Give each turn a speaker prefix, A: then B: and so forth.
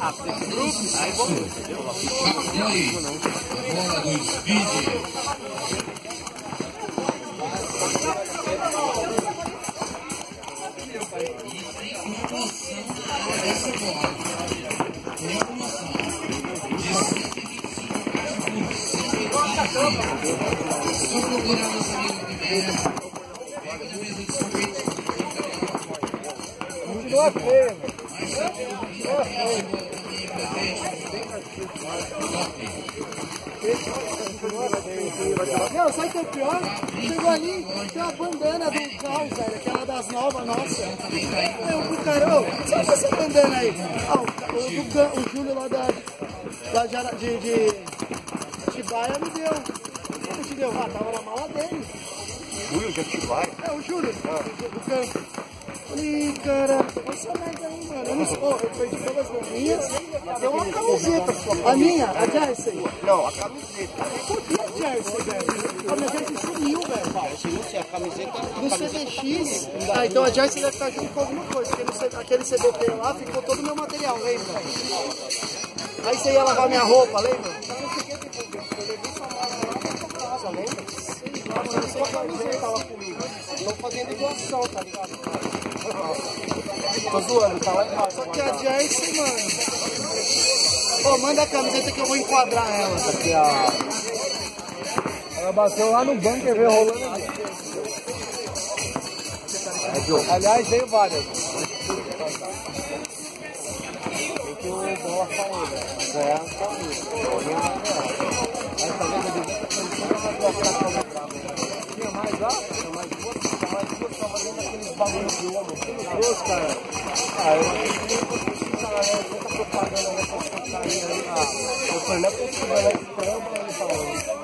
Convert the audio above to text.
A: rápido esse grupo, aí vamos.
B: Bola do Speed. Essa bola tem a promoção de 125. Só procurar nosso amigo Pimenta. Pega na mesa de sorvete.
C: Continua feio, velho. Não, sabe o que é o pior? Chegou ali, tem uma bandana do carro, velho, aquela das novas, nossa. O cara, ô, sabe essa bandana aí? Ah, o Júlio lá de Atibaia me deu. Como te deu? Ah, tava na mala dele.
A: Júlio de Atibaia?
C: É, o Júlio, do campo. Falei, cara, essa merda aí, mano. Eu não sei, eu perdi todas as minhas. Deu uma camiseta. A minha? A Jersey?
A: Não, a camiseta.
C: E a Jersey, velho? A minha Jersey sumiu, velho.
A: Se não ser a camiseta...
C: No CDX. Ah, então a Jersey deve estar junto com alguma coisa. Porque aquele CDP lá ficou todo o meu material, lembra? Aí você ia lavar minha roupa, lembra?
A: Casa, lembra? Nossa, não sei a camiseta lá comigo. Estou fazendo doação, tá ligado? Tô zoando, tá lá embaixo.
C: Só que a Jersey, mano. Ô, manda a camiseta que eu vou enquadrar ela.
A: Aqui a...
C: Ela bateu lá no banco e veio rolando ali. Aliás, veio várias.
A: que o Bola falou, né? Ganhar um caminho. Aí talvez eu devia ter tinha mais lá? Tinha mais duas tava dentro daqueles bagulhos de ouro. Deus, cara. Ah, eu acho que não consigo falar, né? Tanta propaganda nessa porcaria aí. Ah, eu falei, não é possível, né? Caramba, ele falando.